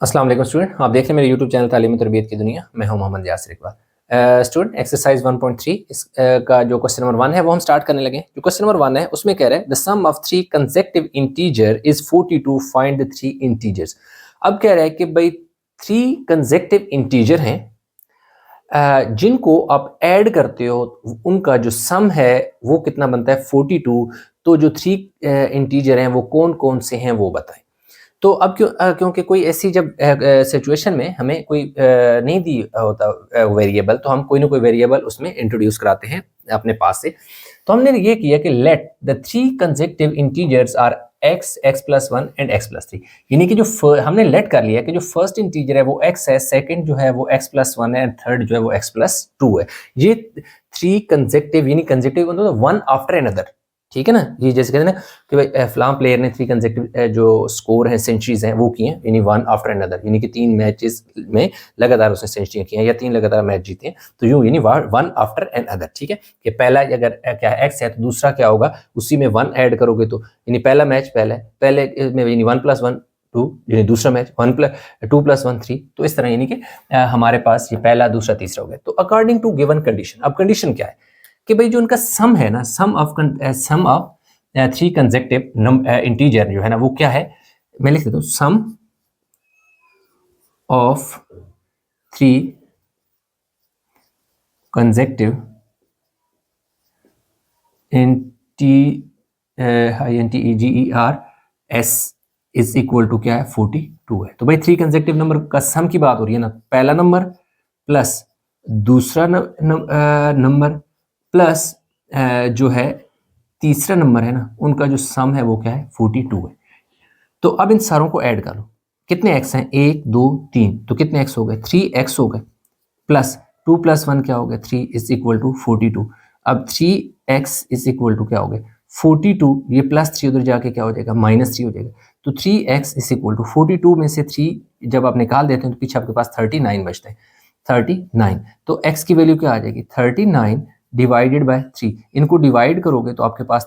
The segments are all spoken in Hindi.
अस्सलाम वालेकुम स्टूडेंट, आप देख रहे हैं मेरे यूट्यूब चैनल तालीम और तरबियत की दुनिया। मैं हूं मोहम्मद यासिर इकबाल। स्टूडेंट एक्सरसाइज 1.3 इस का जो क्वेश्चन नंबर 1 है वो हम स्टार्ट करने लगे। जो क्वेश्चन नंबर 1 है उसमें कह रहा है the sum of 3 consecutive integer is 42, find the 3 integers. अब कह रहा है कि भाई 3 कंसेक्टिव इंटीजर हैं जिनको आप ऐड करते हो, उनका जो सम है वो कितना बनता है 42। तो जो 3 इंटीजर हैं वो कौन कौन से हैं वो बताएं। तो अब क्योंकि कोई ऐसी जब सिचुएशन में हमें कोई नहीं दी होता वेरिएबल, तो हम कोई ना कोई वेरिएबल उसमें इंट्रोड्यूस कराते हैं अपने पास से। तो हमने ये किया कि let the 3 consecutive integers are x, x+1 and x+3। यानी कि जो हमने लेट कर लिया कि जो फर्स्ट इंटीजर है वो x है, सेकंड जो है वो x+1 है, एंड थर्ड जो है वो x+2 है। ये 3 कंसेक्टिव, यानी कंसेक्टिव मतलब वन आफ्टर अनदर, ठीक है ना। ये जैसे कहते हैं ना कि भाई फलां प्लेयर ने 3 कंसेक्टिव जो स्कोर है, सेंचुरीज हैं वो किए हैं, यानी वन आफ्टर अनदर, यानी कि 3 मैचेस में लगातार उसने सेंचुरी की हैं या 3 लगातार मैच जीते हैं, तो यूं यानी वन आफ्टर अनदर। ठीक है, कि पहला अगर क्या है एक्स है तो दूसरा क्या होगा, उसी में 1 ऐड करोगे तो यानी पहला मैच पहले में यानी 1+1 2, यानी दूसरा मैच 2+1 3। तो इस तरह यानी कि हमारे पास ये पहला, दूसरा, तीसरा हो गया। तो अकॉर्डिंग टू गिवन कंडीशन, अब कंडीशन क्या है कि भाई जो उनका सम है ना, सम ऑफ 3 कंसेक्टिव इंटीजर जो है ना वो क्या है, मैं लिख देता हूँ sum of 3 consecutive INTEGERS is equal to क्या है 42 है। तो भाई 3 कंसेक्टिव नंबर का सम की बात हो रही है ना, पहला नंबर प्लस दूसरा नंबर प्लस जो है तीसरा नंबर है ना, उनका जो सम है वो क्या है 42 है। तो अब इन सारों को ऐड कर लो, कितने x हैं 1 2 3, तो कितने x हो गए 3x हो गए, प्लस 2 + 1 क्या हो गया 3 इज इक्वल टू 42। अब 3x इज इक्वल टू क्या हो गया 42, ये +3 उधर जाके क्या हो जाएगा -3 हो जाएगा। तो 3x इज इक्वल टू 42 में से 3 जब आप निकाल देते हैं तो पीछे आपके पास 39 बचते हैं, 39। तो x की वैल्यू क्या आ जाएगी 39 डिवाइडेड बाय 3, इनको डिवाइड करोगे तो आपके पास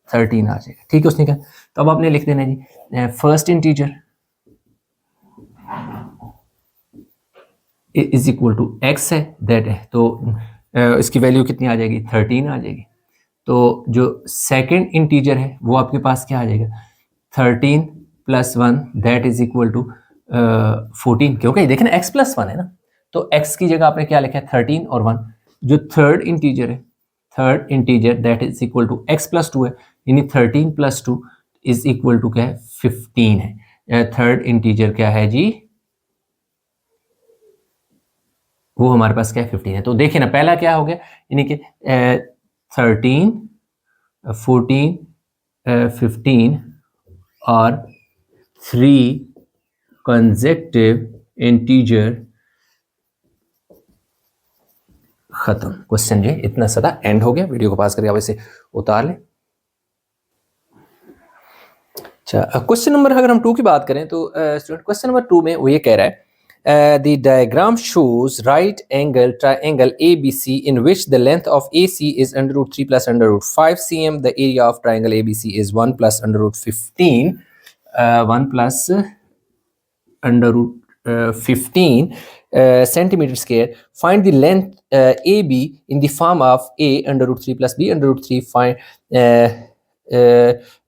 13 आ जाएगा। ठीक है, उसने कहा। तो अब आपने लिख देना जी first integer is equal to x है, दैट है, तो इसकी वैल्यू कितनी आ जाएगी 13 आ जाएगी। तो जो सेकंड इंटीजर है वो आपके पास क्या आ जाएगा 13 + 1 दैट इज इक्वल टू 14, क्योंकि देखें ना x+1 है ना, तो x की जगह आपने क्या लिखा है 13 और 1। जो थर्ड इंटीजर है, third integer that is equal to x+2 है, यानी 13 + 2 इज इक्वल टू क्या है 15 है। थर्ड इंटीजर क्या है जी, वो हमारे पास क्या है 15 है। तो देखिए ना पहला क्या हो गया, यानी कि 13 14 15 और 3 कंसेक्टिव इंटीजर खत्म। क्वेश्चन जो इतना सादा एंड हो गया। वीडियो को पास करके आप इसे उतार लें। अच्छा, क्वेश्चन नंबर अगर हम 2 की बात करें तो स्टूडेंट क्वेश्चन नंबर 2 में वो ये कह रहा है the diagram shows right angle triangle ABC in which the length of AC is √3 + √5 cm. The area of triangle ABC is 1 + √15 1 + √15 centimeter square. Find the length AB in the form of A √3 + B √3. Find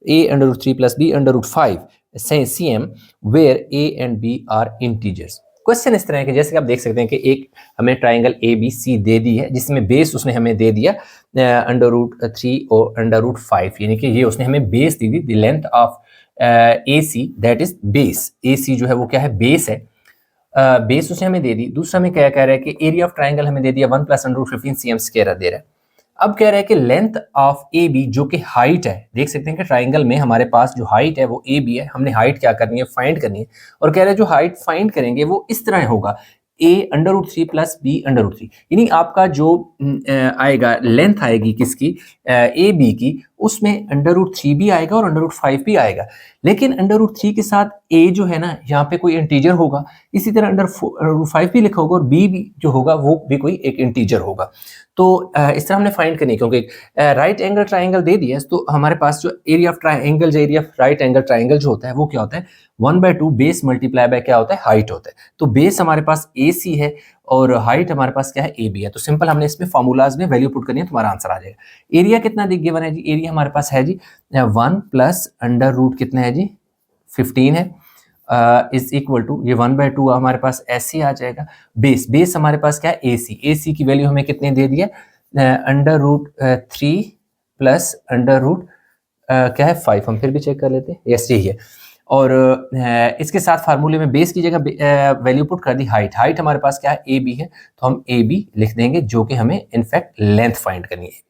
A √3 + B √5 cm where A and B are integers. Question इस तरह है कि जैसे कि आप देख सकते हैं कि एक हमें ट्राइंगल ABC दे दी है जिसमें बेस उसने हमें दे दिया √3 और √5, यानी कि ये उसने हमें बेस दी थी। The length of AC that is base, AC जो है वो क्या है बेस है, बेस उसने हमें दे दी। दूसरा में क्या कह रहा है कि एरिया ऑफ ट्राइंगल हमें दे दिया 1 + √15 cm स्क्वायर दे रहा है। अब कह रहा है कि लेंथ ऑफ AB जो कि हाइट है, देख सकते हैं कि ट्राइंगल में हमारे पास जो हाइट है वो AB है, हमने हाइट क्या करनी है फाइंड करनी है। और कह रहा है जो हाइट फाइंड करेंगे वो इस तरह होगा A √3 + B √3, यानी आपका जो आएगा लेंथ आएगी किसकी AB की, उसमें अंडर रूट 3 भी आएगा और अंडर रूट 5 भी आएगा, लेकिन अंडर रूट 3 के साथ a जो है ना यहाँ पे कोई इंटीजर होगा, इसी तरह अंडर रूट 5 भी लिखा होगा और b भी जो होगा वो भी कोई एक इंटीजर होगा। तो इस तरह हमने फाइंड करनी, क्योंकि राइट एंगल ट्राइंगल दे दिया, तो हमारे पास जो एरिया ऑफ ट्राइंगल जो area of right angle triangle जो होता है वो क्या होता है, 1/2 बेस मल्टीप्लाई बाय क्या होता है, हाइट होता है। तो बेस हमारे पास AC है और हाइट हमारे पास क्या है, AB है। तो सिंपल हमने इसमें फॉर्मूलाज में वैल्यू पुट करनी है, तुम्हारा आंसर आ जाएगा। एरिया कितना गिवन है जी, एरिया हमारे पास है जी 1 प्लस अंडर रूट कितना है जी 15 है, इज इक्वल टू ये 1/2 हमारे पास ऐसे आ जाएगा। बेस हमारे पास क्या है, AC की वैल्यू हमें कितने दे दिया, under root 3 plus under root क्या है 5, हम फिर भी चेक कर लेते हैं, यस यही है। और इसके साथ फार्मूले में बेस की जगह वैल्यू पुट कर दी हाइट हमारे पास क्या है, AB है, तो हम AB लिख देंगे, जो कि हमें इनफैक्ट लेंथ फाइंड करनी है।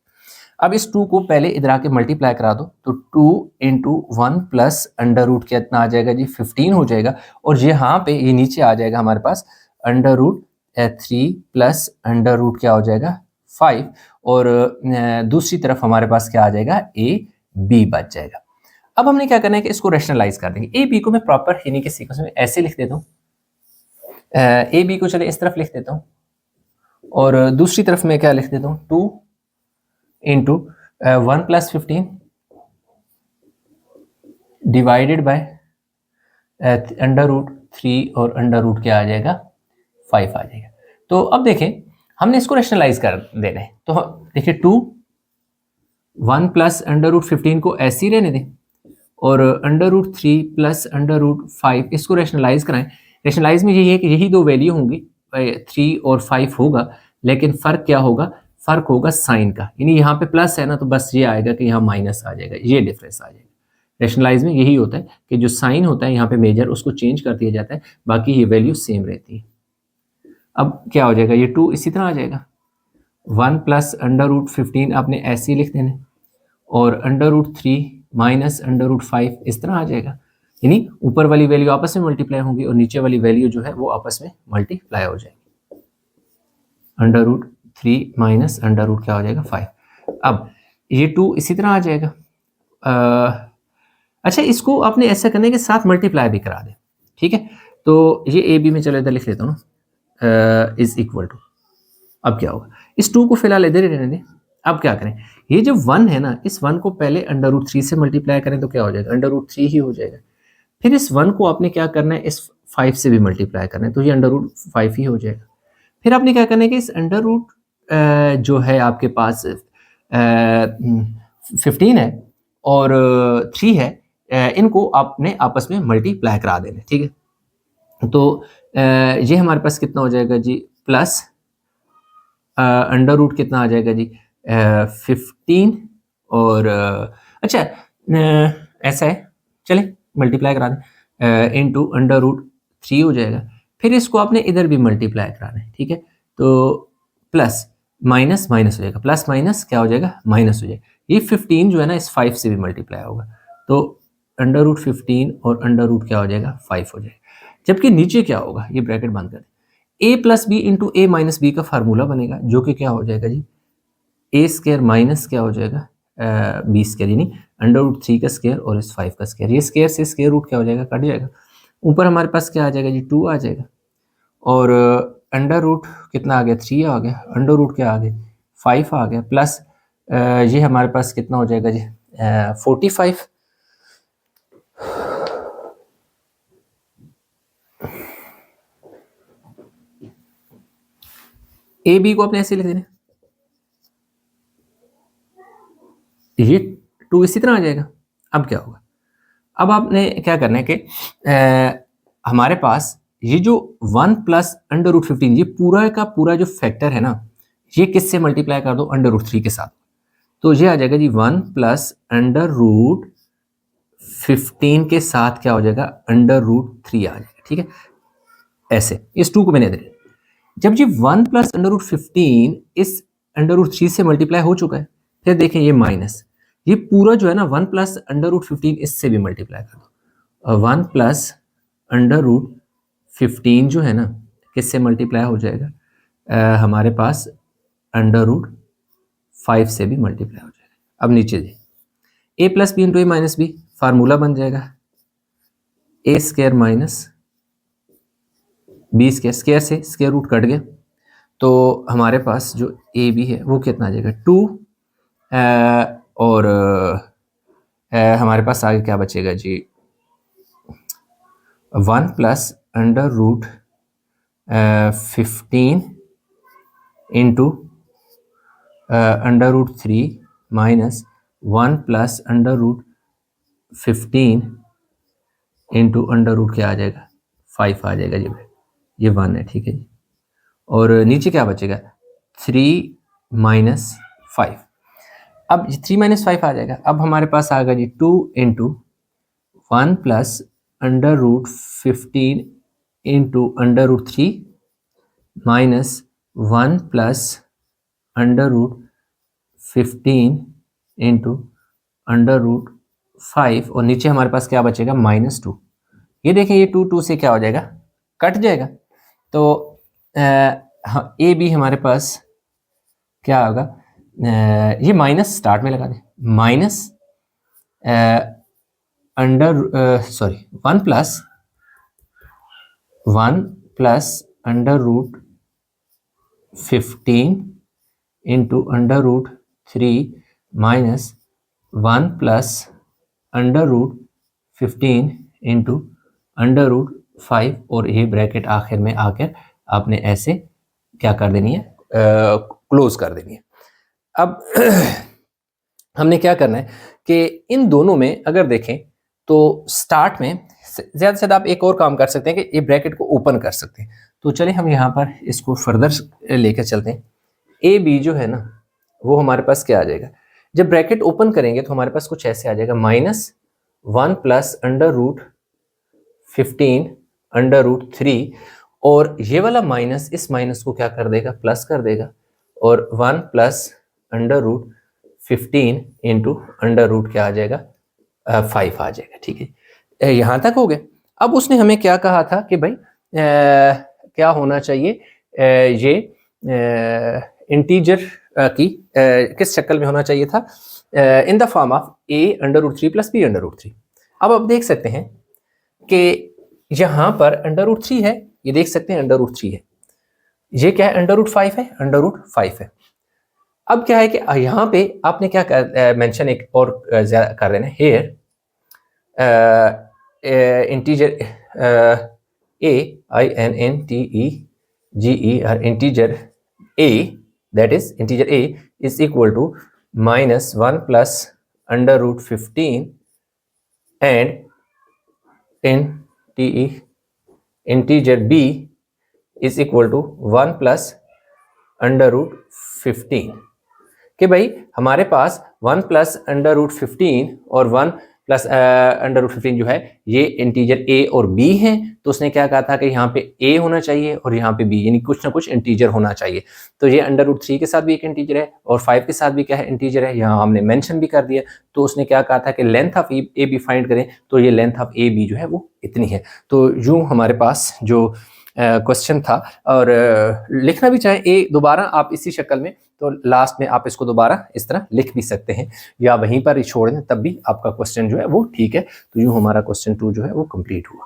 अब इस 2 को पहले इधर आके मल्टीप्लाई करा दो, तो 2 इंटू 1 प्लस अंडर रूट कितना आ जाएगा जी 15 हो जाएगा, और यहाँ पे ये नीचे आ जाएगा हमारे पास under root 3 plus under root क्या हो जाएगा 5, और दूसरी तरफ हमारे पास क्या आ जाएगा, AB बच जाएगा। अब हमने क्या करना है कि इसको रैशनलाइज कर देंगे। AB को मैं प्रॉपर यानी कि सीक्वेंस में ऐसे लिख देता हूँ, AB को चले इस तरफ लिख देता हूँ, और दूसरी तरफ मैं क्या लिख देता हूँ 2 into 1 plus 15 divided by under root 3 और अंडर रूट क्या आ जाएगा 5 आ जाएगा। तो अब देखें हमने इसको रैशनलाइज कर देना है, तो देखिए 1 प्लस अंडर रूट 15 को ऐसे ही रहने दें, और under root 3 plus under root 5 इसको रैशनलाइज कराएं। रैशनलाइज में यही है कि यही दो वैल्यू होंगी, 3 और 5 होगा, लेकिन फ़र्क क्या होगा, फ़र्क होगा साइन का, यानी यहाँ पे प्लस है ना, तो बस ये आएगा कि यहाँ माइनस आ जाएगा, ये डिफरेंस आ जाएगा। रैशनलाइज में यही होता है कि जो साइन होता है यहाँ पे मेजर, उसको चेंज कर दिया जाता है, बाकी ये वैल्यू सेम रहती है। अब क्या हो जाएगा, ये 2 इसी तरह आ जाएगा, 1 प्लस अंडर रूट 15 आपने ऐसे ही लिख देना, और under root 3 minus under root 5 इस तरह आ जाएगा, यानी ऊपर वाली वैल्यू आपस में मल्टीप्लाई होंगी और नीचे वाली वैल्यू जो है वो आपस में मल्टीप्लाई हो जाएगी। Under root 3 minus under root क्या हो जाएगा 5। अब ये 2 इसी तरह आ जाएगा। अच्छा, इसको आपने ऐसा करने के साथ मल्टीप्लाई भी करा दें, ठीक है। तो ये AB में चलो इधर लिख लेता हूँ ना, इज इक्वल टू, अब क्या होगा, इस 2 को फिलहाल इधर ही रहने दें। अब क्या करें, ये जो 1 है ना, इस 1 को पहले अंडर रूट 3 से मल्टीप्लाई करें तो क्या हो जाएगा, अंडर रूट 3 ही हो जाएगा। फिर इस 1 को आपने क्या करना है, इस 5 से भी मल्टीप्लाई करना है, तो ये अंडर रूट 5 ही हो जाएगा। फिर आपने क्या करना है कि इस अंडर रूट जो है आपके पास 15 है और 3 है, इनको आपने आपस में मल्टीप्लाई करा देना, ठीक है। तो ये हमारे पास कितना हो जाएगा जी, प्लस अंडर रूट कितना आ जाएगा जी 15, और अच्छा ऐसा है, चले मल्टीप्लाई करा दें, इनटू अंडर रूट 3 हो जाएगा। फिर इसको आपने इधर भी मल्टीप्लाई कराना है, ठीक है। तो प्लस माइनस माइनस हो जाएगा, प्लस माइनस क्या हो जाएगा, माइनस हो जाएगा। ये 15 जो है ना इस 5 से भी मल्टीप्लाई होगा, तो अंडर रूट 15 और अंडर रूट क्या हो जाएगा 5 हो जाएगा। जबकि नीचे क्या होगा, ये ब्रैकेट बंद कर दें, a plus B into A minus B का फार्मूला बनेगा, जो कि क्या हो जाएगा जी ए स्क्वायर माइनस क्या हो जाएगा बी स्क्वायर, यानी अंडर रूट 3 का स्क्वायर और इस 5 का स्क्वायर, ये स्क्वायर से स्क्वायर रूट क्या हो जाएगा, कट जाएगा। ऊपर हमारे पास क्या आ जाएगा जी 2 आ जाएगा, और अंडर रूट कितना आ गया 3 आ गया, अंडर रूट क्या आ गया 5 आ गया, प्लस ये हमारे पास कितना हो जाएगा जी 45। ए बी को आपने ऐसे लिख देना, ये 2 इसी तरह आ जाएगा। अब क्या होगा, अब आपने क्या करना है कि हमारे पास ये जो 1 प्लस अंडर रूट 15 ये पूरा का पूरा जो फैक्टर है ना, ये किससे मल्टीप्लाई कर दो, अंडर रूट 3 के साथ, तो ये आ जाएगा जी 1 प्लस अंडर रूट 15 के साथ क्या हो जाएगा, अंडर रूट 3 आ जाएगा, ठीक है। ऐसे इस 2 को मैंने दे, जब जी 1 प्लस अंडर रूट 15 इस अंडर रूट 3 से मल्टीप्लाई हो चुका है, फिर देखें ये माइनस, ये पूरा जो है ना 1 प्लस अंडर रूट 15 इससे भी मल्टीप्लाई कर दो, 1 प्लस अंडर रूट 15 जो है ना किससे मल्टीप्लाई हो जाएगा, हमारे पास अंडर रूट 5 से भी मल्टीप्लाई हो जाएगा। अब नीचे दे, A plus B into A minus B, formula बन जाएगा A square minus B square, square से स्क्वायर रूट कट गया, तो हमारे पास जो ए बी है वो कितना आ जाएगा 2, और हमारे पास आगे क्या बचेगा जी 1 plus under root 15 into under root 3 minus 1 plus under root 15 into under root क्या आ जाएगा 5 आ जाएगा जी, ये 1 है, ठीक है जी। और नीचे क्या बचेगा 3 माइनस 5, अब 3 माइनस 5 आ जाएगा। अब हमारे पास आ गया जी 2 into 1 plus under root 15 into under root 3 minus 1 plus under root 15 into under root 5, और नीचे हमारे पास क्या बचेगा -2। ये देखें ये 2 से क्या हो जाएगा कट जाएगा, तो ए बी हमारे पास क्या होगा, ये माइनस स्टार्ट में लगा दें, minus under sorry 1 plus under root 15 into under root 3 minus 1 plus under root 15 into under root 5, और ये ब्रैकेट आखिर में आकर आपने ऐसे क्या कर देनी है, क्लोज कर देनी है। अब हमने क्या करना है कि इन दोनों में अगर देखें तो स्टार्ट में ज़्यादा से ज़्यादा आप एक और काम कर सकते हैं कि ये ब्रैकेट को ओपन कर सकते हैं। तो चलिए हम यहाँ पर इसको फर्दर लेकर चलते हैं। ए बी जो है ना वो हमारे पास क्या आ जाएगा, जब ब्रैकेट ओपन करेंगे तो हमारे पास कुछ ऐसे आ जाएगा -1 plus under root 15 under root 3, और ये वाला माइनस इस माइनस को क्या कर देगा प्लस कर देगा, और 1 plus under root 15 into under root क्या आ जाएगा 5 आ जाएगा, ठीक है। यहाँ तक हो गया। अब उसने हमें क्या कहा था कि भाई क्या होना चाहिए, ये इंटीजर की किस शक्ल में होना चाहिए था, in the form of a under root 3 plus b under root 3। अब आप देख सकते हैं कि यहाँ पर अंडर रूट 3 है, ये देख सकते हैं अंडर रूट 3 है, ये क्या है अंडर रूट 5 है, अंडर रूट 5 है। अब क्या है कि यहाँ पे आपने क्या मेंशन एक और कर देना है, here integer INTEGER integer a, that is integer a is equal to -1 plus under root 15 and integer b is equal to 1 plus under root 15, कि भाई हमारे पास 1 प्लस अंडर रूट 15 और 1 प्लस अंडर रूट 15 जो है ये इंटीजर a और b हैं, तो उसने क्या कहा था कि यहाँ पे a होना चाहिए और यहाँ पे b, यानी कुछ ना कुछ इंटीजर होना चाहिए। तो ये अंडर रूट 3 के साथ भी एक इंटीजर है और 5 के साथ भी क्या है इंटीजर है, यहाँ हमने मेंशन भी कर दिया। तो उसने क्या कहा था कि length of A B find करें, तो ये लेंथ ऑफ ए बी जो है वो इतनी है। तो यूँ हमारे पास जो क्वेश्चन था, और लिखना भी चाहे ए दोबारा आप इसी शक्ल में, तो लास्ट में आप इसको दोबारा इस तरह लिख भी सकते हैं या वहीं पर ही छोड़ दें, तब भी आपका क्वेश्चन जो है वो ठीक है। तो यूँ हमारा क्वेश्चन 2 जो है वो कंप्लीट हुआ।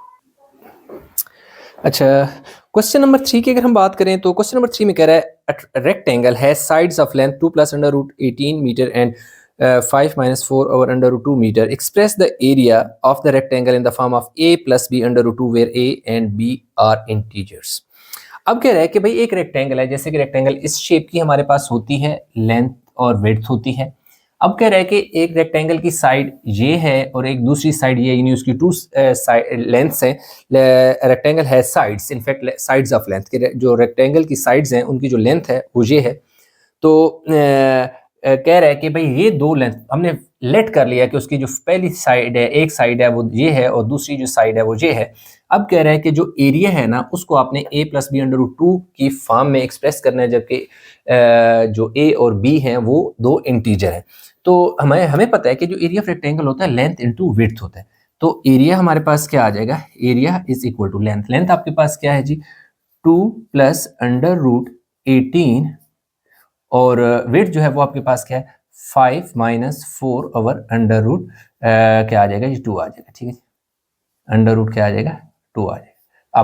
अच्छा, क्वेश्चन नंबर 3 की अगर हम बात करें तो क्वेश्चन नंबर 3 में कह रहा है रेक्टेंगल है sides of length 2 plus under root 18 metre and 5 minus 4 over under root 2 meter. Express the area of the rectangle in the form of a plus b under root 2 where a and b are integers. अब कह रहा है कि भाई एक रेक्टेंगल है, जैसे कि रेक्टेंगल इस शेप की हमारे पास होती है, लेंथ और विड्थ होती है। अब कह रहा है कि एक रेक्टेंगल की साइड ये है और एक दूसरी साइड ये, यानी उसकी 2 लेंथ्स हैं। रेक्टेंगल है sides, in fact sides of length के जो रेक्टेंगल की साइड्स हैं उनकी जो लेंथ है वो ये है। तो कह रहा है कि भाई ये 2 लेंथ हमने लेट कर लिया कि उसकी जो पहली साइड है, एक साइड है वो ये है और दूसरी जो साइड है वो ये है। अब कह रहा है कि जो एरिया है ना उसको आपने a plus B under root 2 की फॉर्म में एक्सप्रेस करना है, जबकि जो a और b हैं वो 2 इंटीजर हैं। तो हमें पता है कि जो एरिया ऑफ रेक्टेंगल होता है लेंथ इनटू विड्थ होता है। तो एरिया हमारे पास क्या आ जाएगा, area is equal to length. Length आपके पास क्या है जी 2 प्लस अंडर रूट 18 और विड्थ जो है वो आपके पास क्या है 5 माइनस 4 ओवर अंडर रूट क्या आ जाएगा, ये 2 आ जाएगा, ठीक है। अंडर रूट क्या आ जाएगा, 2 आ जाएगा।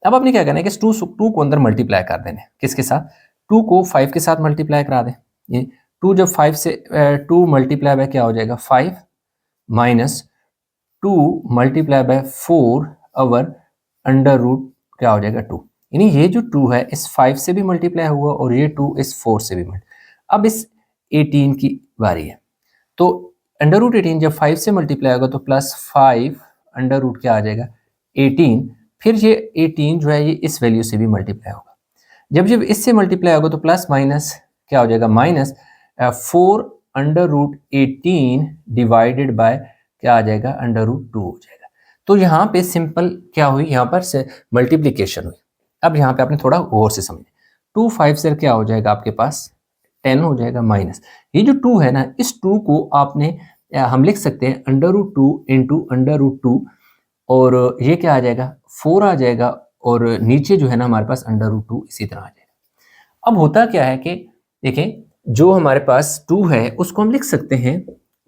अब आपने क्या करना है कि 2 को अंदर मल्टीप्लाई कर देने, किसके साथ, 2 को 5 के साथ मल्टीप्लाई करा दें। ये 2 जब 5 से 2 मल्टीप्लाई बाय क्या हो जाएगा 5 minus 2 multiply by 4 over under root क्या हो जाएगा 2। यानी ये जो 2 है इस 5 से भी मल्टीप्लाई हुआ और ये 2 इस 4 से भी मल्टीप्लाई। अब इस 18 की बारी है, तो अंडर रूट 18 जब 5 से मल्टीप्लाई होगा तो प्लस 5 अंडर रूट क्या आ जाएगा 18, फिर ये 18 जो है ये इस वैल्यू से भी मल्टीप्लाई होगा। जब इससे मल्टीप्लाई होगा तो प्लस माइनस क्या हो जाएगा, minus 4 under root 18 divided by क्या आ जाएगा, अंडर रूट 2 हो जाएगा। तो यहाँ पे सिंपल क्या हुई, यहाँ पर से मल्टीप्लीकेशन हुई। अब यहाँ पे आपने थोड़ा गौर से समझे, 2 5 से क्या हो जाएगा आपके पास 10 हो जाएगा, माइनस ये जो 2 है ना, इस 2 को आपने हम लिख सकते हैं under root 2 into under root 2, और ये क्या आ जाएगा 4 आ जाएगा, और नीचे जो है ना हमारे पास अंडर रूट 2 इसी तरह आ जाएगा। अब होता क्या है कि देखें, जो हमारे पास 2 है उसको हम लिख सकते हैं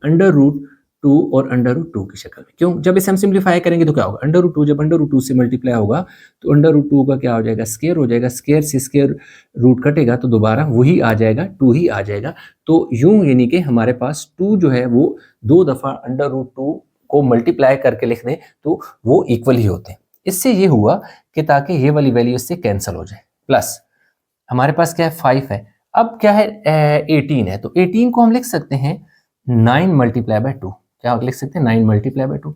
अंडर रूट 2 और अंडर रूट 2 की शक्ल में। क्यों, जब इसे हम सिंप्लीफाई करेंगे तो क्या होगा, अंडर रूट 2 जब अंडर रूट 2 से मल्टीप्लाई होगा तो अंडर रूट 2 का क्या हो जाएगा, स्क्वायर हो जाएगा, स्क्वायर से स्क्वायर रूट कटेगा तो दोबारा वही आ जाएगा, 2 ही आ जाएगा। तो यूं यानी कि हमारे पास 2 जो है वो 2 दफ़ा अंडर रूट 2 को मल्टीप्लाई करके लिख दें तो वो इक्वल ही होते हैं। इससे ये हुआ कि ताकि ये वाली वैल्यू इससे कैंसिल हो जाए। प्लस हमारे पास क्या है 5 है, अब क्या है 18 है, तो 18 को हम लिख सकते हैं 9 मल्टीप्लाई बाय 2, क्या लिख सकते हैं 9 मल्टीप्लाई बाय 2,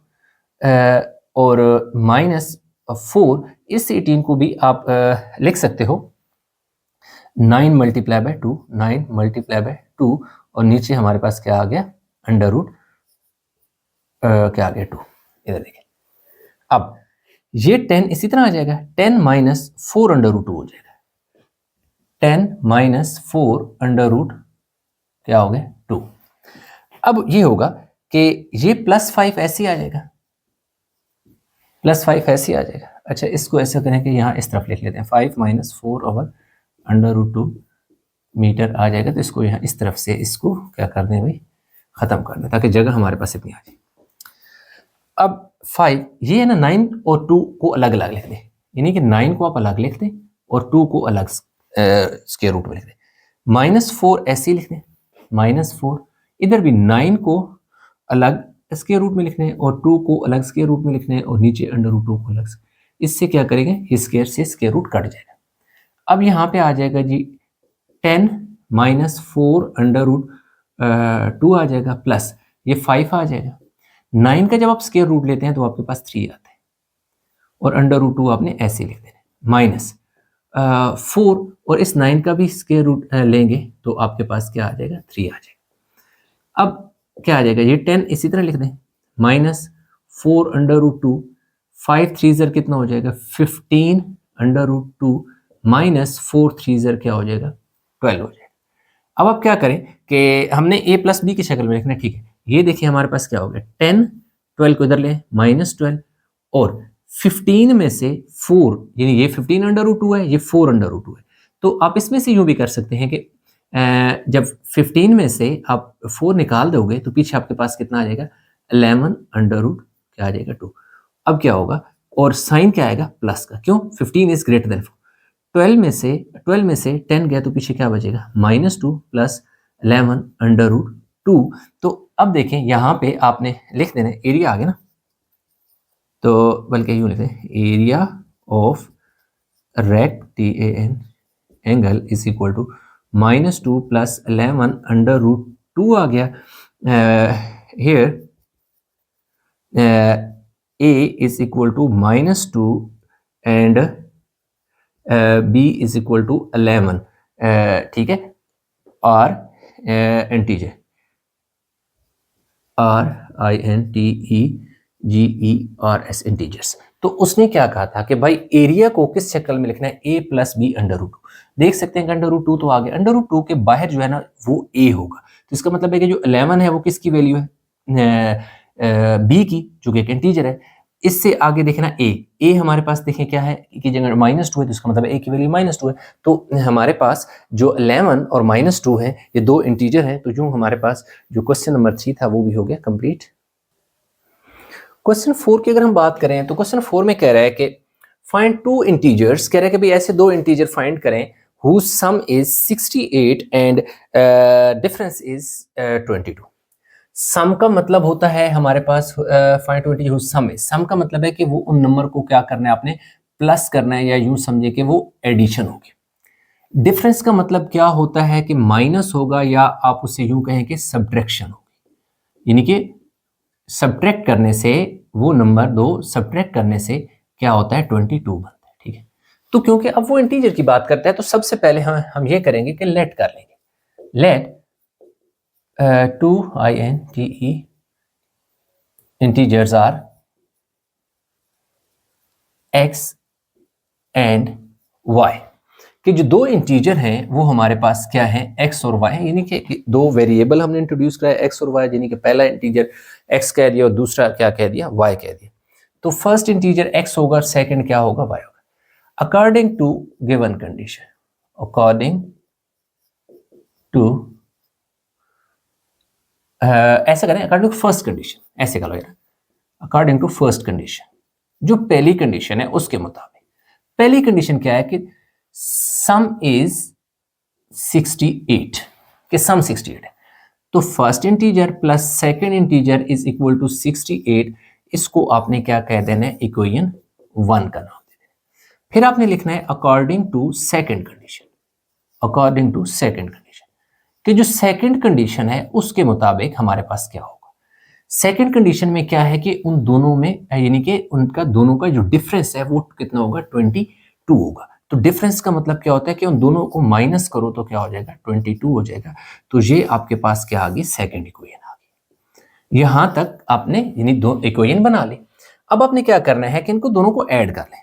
और माइनस 4, इस 18 को भी आप लिख सकते हो 9 मल्टीप्लाई बाय 2, 9 मल्टीप्लाई बाय 2, और नीचे हमारे पास क्या आ गया अंडर रूट क्या आ गया 2। इधर देखिए, अब ये 10 इसी तरह आ जाएगा, 10 माइनस 4 अंडर रूट 2 हो जाएगा, 10 माइनस 4 अंडर रूट क्या हो गया 2। अब ये होगा कि ये प्लस 5 ऐसे आ जाएगा, प्लस 5 ऐसे आ जाएगा। अच्छा, इसको ऐसा करें कि यहाँ इस तरफ लिख लेते हैं, 5 minus 4 over under root 2 metre आ जाएगा, तो इसको यहाँ इस तरफ से इसको क्या कर दें भाई, ख़त्म कर दें ताकि जगह हमारे पास इतनी आ जाए। अब 5 ये है ना, 9 और 2 को अलग अलग लिख दें, यानी कि 9 को आप अलग लिख दें और 2 को अलग स्क्वायर रूट में लिख दें। माइनस 4 ऐसे लिख दें, माइनस 4, इधर भी 9 को अलग स्क्वायर रूट में लिखना है और 2 को अलग स्क्वायर रूट में लिखना है, और नीचे अंडर रूट 2 को अलग। इससे क्या करेंगे, ये स्क्वायर से स्क्वायर रूट कट जाएगा। अब यहाँ पे आ जाएगा जी 10 माइनस 4 अंडर रूट 2 आ जाएगा, प्लस ये 5 आ जाएगा। 9 का जब आप स्क्वायर रूट लेते हैं तो आपके पास 3 आता है, और अंडर रूट 2 आपने ऐसे लिख देना, माइनस 4, और इस 9 का भी स्क्वायर रूट लेंगे तो आपके पास क्या आ जाएगा 3 आ जाएगा। अब क्या आ जाएगा, ये 10 इसी तरह लिख दें, माइनस 4 अंडर रूट 2, 5 3 ज़र कितना हो जाएगा 15 अंडर रूट 2, माइनस 4 3 ज़र क्या हो जाएगा 12 हो जाएगा। अब आप क्या करें कि हमने a प्लस बी की शक्ल में लिखना है, ठीक है। ये देखिए हमारे पास क्या हो गया 10, 12 को इधर ले माइनस 12, और 15 में से 4, यानी ये 15 अंडर रूट 2 है, ये 4 अंडर रूट 2 है। तो आप इसमें से यूँ भी कर सकते हैं कि जब 15 में से आप 4 निकाल दोगे तो पीछे आपके पास कितना आ जाएगा 11 अंडर रूट क्या आ जाएगा 2। अब क्या होगा, और साइन क्या आएगा प्लस का, क्यों 15 इज ग्रेटर देन 4। 12 में से 10 गया तो पीछे क्या बचेगा माइनस 2 प्लस 11 अंडर रूट 2। तो अब देखें यहाँ पे आपने लिख देना एरिया आ गया ना, तो बल्कि यूँ लिख दें area of rectangle angle is equal to minus 2 plus 11 under root 2 आ गया। Here a is equal to minus 2 and b is equal to 11, ठीक है, r इंटीजर RINTEGERS इंटीजर्स। तो उसने क्या कहा था कि भाई एरिया को किस शक्ल में लिखना है a plus B under root 2। देख सकते हैं कि अंडर रूट 2 तो आ गया, अंडर रूट 2 के बाहर जो है ना वो a होगा, तो इसका मतलब है कि जो 11 है वो किसकी वैल्यू है b की, जो कि एक इंटीजर है। इससे आगे देखना ए हमारे पास देखें क्या है कि जगह -2 है तो इसका मतलब ए की वैल्यू -2 है। तो हमारे पास जो 11 और -2 है ये दो इंटीजर हैं, तो जो हमारे पास जो क्वेश्चन नंबर 3 था वो भी हो गया कंप्लीट। क्वेश्चन 4 की अगर हम बात करें तो क्वेश्चन 4 में कह रहा है कि फाइंड टू इंटीजर्स, कह रहा है कि भाई ऐसे दो इंटीजर फाइंड करें whose sum is 68 and difference is 22। Sum का मतलब होता है हमारे पास find two integer whose sum is, sum का मतलब है कि वो उन नंबर को क्या करना है आपने प्लस करना है, या यूं समझे कि वो एडिशन होगी। डिफरेंस का मतलब क्या होता है कि माइनस होगा, या आप उसे यूं कहें कि सब्ट्रैक्शन होगी, यानी कि सब्ट्रैक्ट करने से वो नंबर दो सब्ट्रैक्ट करने से क्या होता है 22 बनता है। ठीक है, तो क्योंकि अब वो इंटीजर की बात करता है तो सबसे पहले हम ये करेंगे कि लेट कर लेंगे। Let 2 INTE integers are x and y, कि जो दो इंटीजर हैं वो हमारे पास क्या है x और y है, यानी कि दो वेरिएबल हमने इंट्रोड्यूस कराया x और y, यानी कि पहला इंटीजर x कह दिया और दूसरा क्या कह दिया y कह दिया। तो फर्स्ट इंटीजर x होगा, सेकंड क्या होगा y होगा। According to given condition, according to ऐसा करें अकॉर्डिंग टू फर्स्ट कंडीशन, ऐसे करो यार, अकॉर्डिंग टू फर्स्ट कंडीशन, जो पहली कंडीशन है उसके मुताबिक। पहली कंडीशन क्या है कि सम इज 68, कि सम 68 है, तो first integer plus second integer is equal to 68, इसको आपने क्या कह देना है इक्वेशन 1 का नाम दे देना। फिर आपने लिखना है according to second condition, according to second condition, कि जो सेकंड कंडीशन है उसके मुताबिक हमारे पास क्या होगा। सेकंड कंडीशन में क्या है कि उन दोनों में यानी कि उनका दोनों का जो डिफरेंस है वो कितना होगा 22 होगा। तो डिफरेंस का मतलब क्या होता है कि उन दोनों को माइनस करो तो क्या हो जाएगा 22 हो जाएगा। तो ये आपके पास क्या आ गई सेकंड इक्वेशन आ गई। यहां तक आपने यानी दो इक्वेशन बना ली। अब आपने क्या करना है कि इनको दोनों को ऐड कर लें,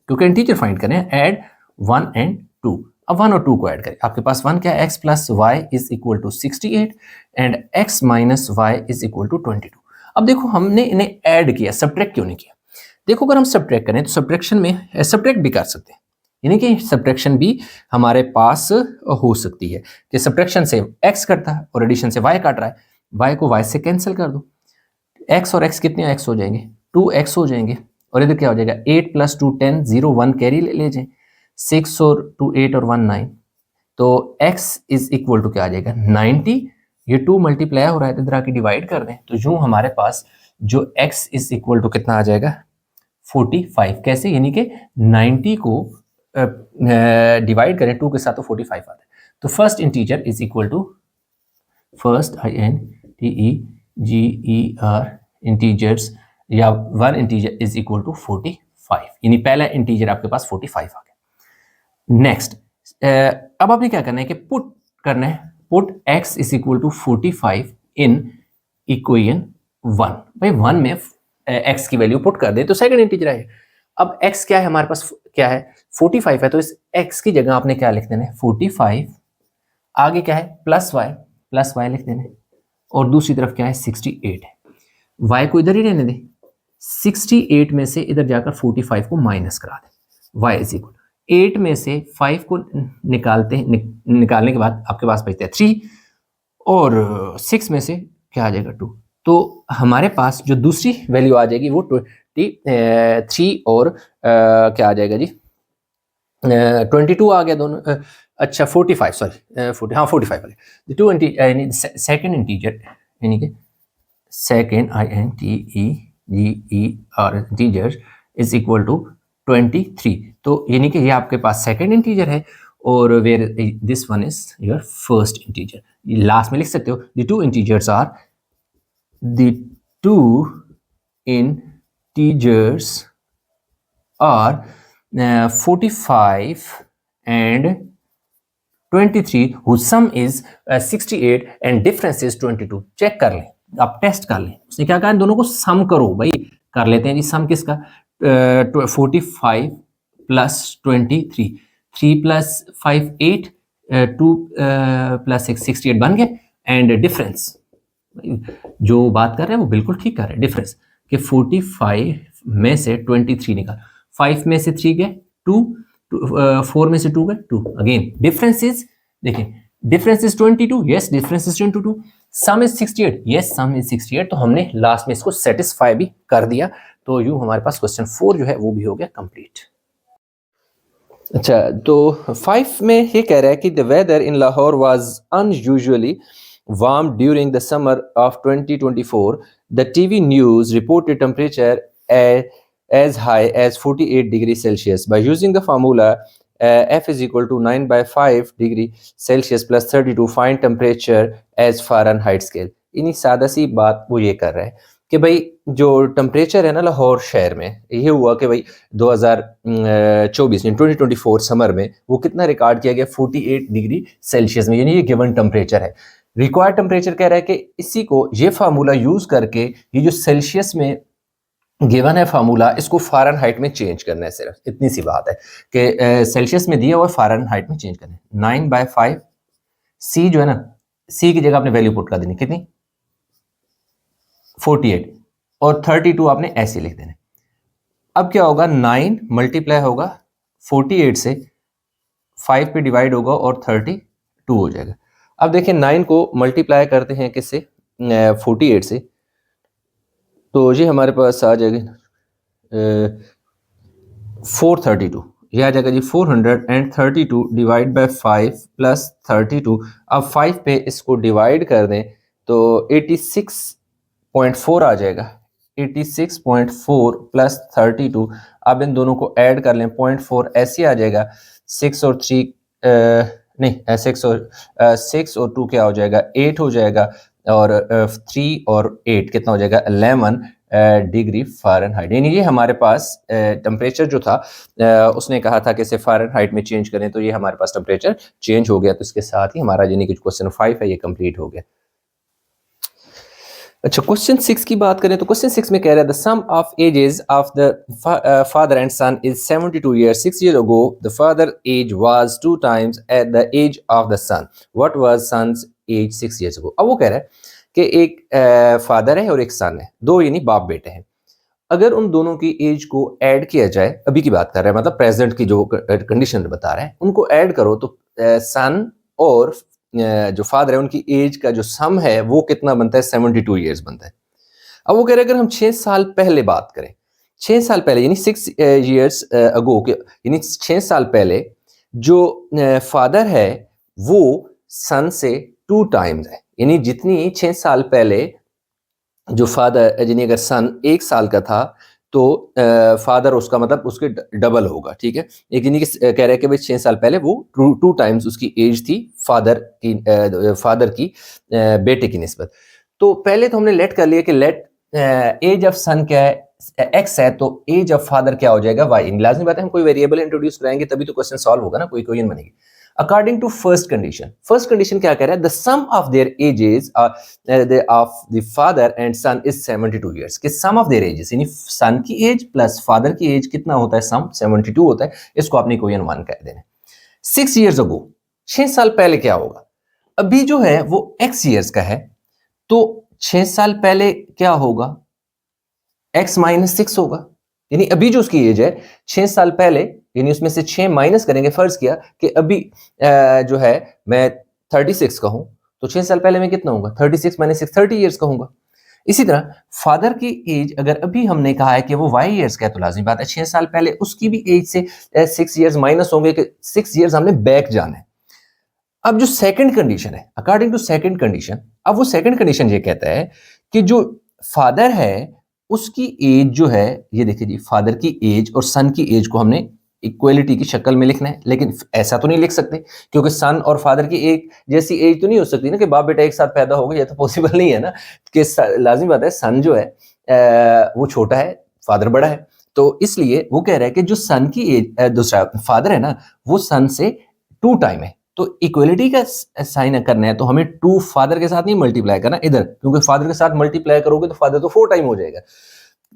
क्योंकि इंटीजर फाइंड करना है। ऐड 1 एंड 2, अब 1 और 2 को ऐड करें। आपके पास 1 क्या है x plus Y is equal to 68 and x minus Y is equal to 22। अब देखो हमने इन्हें ऐड किया, सब्ट्रैक्ट क्यों नहीं किया। देखो अगर हम सब्ट्रैक्ट करें तो सब्ट्रैक्शन में सब्ट्रैक्ट भी कर सकते हैं, यानी कि सब्ट्रैक्शन भी हमारे पास हो सकती है कि सब्ट्रैक्शन से x कटता है और एडिशन से y काट रहा है, y को y से कैंसिल कर दो। x और x कितने x हो जाएंगे 2x हो जाएंगे, और इधर क्या हो जाएगा 8 प्लस 2 10 0 1 कैरी ले जाए, 6 और 2 8 और 1 9, तो x इज इक्वल टू क्या आ जाएगा 90। ये 2 मल्टीप्लाई हो रहा है तो इधर आके डिवाइड कर दें, तो यूं हमारे पास जो x इज इक्वल टू कितना आ जाएगा 45। कैसे, यानी कि 90 को डिवाइड करें 2 के साथ तो 45 आता है। तो first integer is equal to first INTEGER integers या one integer is equal to 45, यानी पहला इंटीजर आपके पास 45 आ गया। नेक्स्ट अब आपने क्या करना है कि पुट करना है, put x is equal to 45 in equation 1। भाई 1 में x की वैल्यू पुट कर दे तो सेकंड इंटीजर आएगा। अब x क्या है हमारे पास क्या है 45 है, तो इस x की जगह आपने क्या लिख देना है 45, आगे क्या है प्लस y लिख देना है, और दूसरी तरफ क्या है 68 है। y को इधर ही रहने दे, 68 में से इधर जाकर 45 को माइनस करा दे, y इज इक्वल 8 में से 5 को निकालने के बाद आपके पास बचता है 3, और 6 में से क्या आ जाएगा 2। तो हमारे पास जो दूसरी वैल्यू आ जाएगी वो 23 और क्या आ जाएगा जी 22 आ गया दोनों। अच्छा 45 सॉरी 45 आ गया। टू सेकेंड इंटीजर यानी कि second INTEGER integer is equal to 23। तो यानी कि ये आपके पास सेकेंड इंटीजर है और where this one is your first integer. Last में लिख सकते हो the two integers are the two integers are 45 and 23 whose sum is 68 and difference is 22। Check कर लें, आप टेस्ट कर लें। उसने क्या कहा दोनों को सम करो, भाई कर लेते हैं जी सम किसका 45 प्लस 23, 3 प्लस 5 8, 2 प्लस 6 68 बन गए, एंड डिफरेंस जो बात कर रहे हैं वो बिल्कुल ठीक कर रहे हैं। डिफरेंस कि 45 में से 23 निकाल, 5 में से 3 गए 2, 4 में से 2 गए 2, अगेन डिफरेंस इज, देखिए difference is 22, yes difference is 22, some is 68, yes some is 68, तो हमने लास्ट में इसको सेटिस्फाई भी कर दिया। तो यूं हमारे पास क्वेश्चन 4 जो है वो भी हो गया कंप्लीट। अच्छा, तो 5 में ये कह रहा है कि the weather in Lahore was unusually warm during the summer of 2024, the TV news reported temperature as high as 48 degrees Celsius. By using the formula F is equal to 9 by 5 degree Celsius plus 32, find temperature as Fahrenheit scale. इन्हीं सादा सी बात वो ये कर रहा है कि भाई जो टेम्परेचर है ना लाहौर शहर में, ये हुआ कि भाई 2024 में 2024 समर में वो कितना रिकॉर्ड किया गया 48 डिग्री सेल्सियस में, यानी ये गिवन टेम्परेचर है। रिक्वायर्ड टेम्परेचर कह रहा है कि इसी को ये फार्मूला यूज करके ये जो सेल्सियस में गिवन है फार्मूला, इसको फ़ारेनहाइट में चेंज करना है। सिर्फ इतनी सी बात है कि सेल्सियस में दिया हुआ फ़ारेनहाइट में चेंज करना है। 9 by 5, सी जो है ना, सी की जगह आपने वैल्यू पुट कर देनी, कितनी 48, और 32 आपने ऐसे लिख देना। अब क्या होगा, 9 मल्टीप्लाई होगा 48 से, 5 पे डिवाइड होगा और 32 हो जाएगा। अब देखिए 9 को मल्टीप्लाई करते हैं किससे, 48 से, तो ये हमारे पास आ जाएगा 432, ये आ जाएगा जी 432 डिवाइड बाय 5 प्लस 32। अब 5 पे इसको डिवाइड कर दें तो 86.4 आ जाएगा, 86.4 प्लस 32। अब इन दोनों को ऐड कर लें, 0.4 ऐसे आ जाएगा, 6 और 3 नहीं 6 और 2 क्या हो जाएगा 8 हो जाएगा, और 3 और 8 कितना हो जाएगा 11 डिग्री फ़ारेनहाइट। यानी ये हमारे पास टेम्परेचर जो था उसने कहा था कि इसे फ़ारेनहाइट में चेंज करें, तो ये हमारे पास टेम्परेचर चेंज हो गया। तो इसके साथ ही हमारा यानी कि क्वेश्चन 5 है ये कंप्लीट हो गया। अच्छा, क्वेश्चन 6 की बात करें तो क्वेश्चन 6 में कह रहा है the sum of ages of the father and son is 72 years. 6 years ago the father age was 2 times at the age of the son. What was son's age 6 years ago? अब वो कह रहा है कि एक फादर है और एक सन है, दो यानी बाप बेटे हैं। अगर उन दोनों की एज को ऐड किया जाए, अभी की बात कर रहे हैं, मतलब प्रेजेंट की जो कंडीशन बता रहे हैं, उनको ऐड करो तो सन और जो फादर है उनकी एज का जो सम है वो कितना बनता है 72 years बनता है। अब वो कह रहे हैं अगर हम 6 साल पहले बात करें, 6 साल पहले यानी 6 years अगो, यानी 6 साल पहले जो फादर है वो सन से 2 times है, यानी जितनी 6 साल पहले जो फादर, यानी अगर सन 1 साल का था तो फादर उसका मतलब उसके डबल होगा, ठीक है। एक यानी कि कह रहे हैं कि भाई 6 साल पहले वो 2 times उसकी एज थी फादर की बेटे की निस्बत। तो पहले तो हमने लेट कर लिया कि लेट एज ऑफ सन क्या है एक्स है, तो एज ऑफ फादर क्या हो जाएगा वाई। लाजमी बात है हम कोई वेरिएबल इंट्रोड्यूस कराएंगे तभी तो क्वेश्चन सॉल्व होगा ना, कोई इक्वेशन बनेगी। अकॉर्डिंग टू फर्स्ट कंडीशन क्या कह रहा है, the sum of their ages of the father and son is 72 years। कि सम ऑफ देयर एजेस यानी सन की एज प्लस फादर की एज कितना होता है, सम 72 होता है। इसको आपने इक्वेशन 1 कह देना। 6 years ago 6 साल पहले क्या होगा, अभी जो है वो x years का है, तो 6 साल पहले क्या होगा x - 6 होगा। यानी अभी जो उसकी एज है 6 साल पहले, यानी उसमें से 6 माइनस करेंगे। फर्ज किया कि अभी जो है मैं 36 का हूं, तो 6 साल पहले मैं कितना होगा 36 - 6 30 years का होगा। इसी तरह फादर की एज अगर अभी हमने कहा है कि वो y years का है, तो लाजिमी बात है 6 साल पहले उसकी भी एज से 6 years माइनस होंगे कि 6 years हमने बैक जाना है। अब जो सेकंड कंडीशन है, अकॉर्डिंग टू सेकंड कंडीशन, अब वो सेकंड कंडीशन ये कहता है कि जो फादर है उसकी एज जो है, ये देखिए जी, फादर की एज और सन की एज को हमने इक्वलिटी की शक्ल में लिखना है, लेकिन ऐसा तो नहीं लिख सकते क्योंकि सन और फादर की एक जैसी एज तो नहीं हो सकती ना कि बाप बेटा एक साथ पैदा हो गए, ये तो पॉसिबल नहीं है ना। कि लाजिमी बात है सन जो है वो छोटा है, फादर बड़ा है, तो इसलिए वो कह रहा है कि जो सन की एज दूसरा फादर है ना वो सन से 2 टाइम है। तो इक्वलिटी का साइन करना है तो हमें 2 फादर के साथ नहीं मल्टीप्लाई करना इधर, क्योंकि फादर के साथ मल्टीप्लाई करोगे तो फादर तो 4 टाइम हो जाएगा।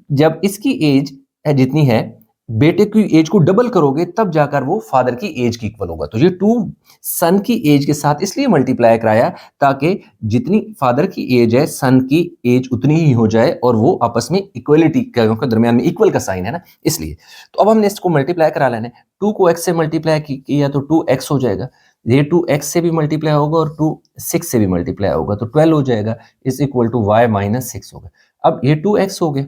जब इसकी एज जितनी है बेटे की एज को डबल करोगे तब जाकर वो फादर की एज की इक्वल होगा। तो ये 2 सन की एज के साथ इसलिए मल्टीप्लाई कराया ताकि जितनी फादर की एज है सन की एज उतनी ही हो जाए और वो आपस में इक्वलिटी के दरमियान में इक्वल का साइन है ना, इसलिए। तो अब हमने इसको मल्टीप्लाई करा लेना है। 2 को x से मल्टीप्लाई किया तो 2x हो जाएगा, ये 2x से भी मल्टीप्लाई होगा और 2 6 से भी मल्टीप्लाई होगा तो 12 हो जाएगा, is equal to y minus 6 होगा। अब ये 2x हो गए,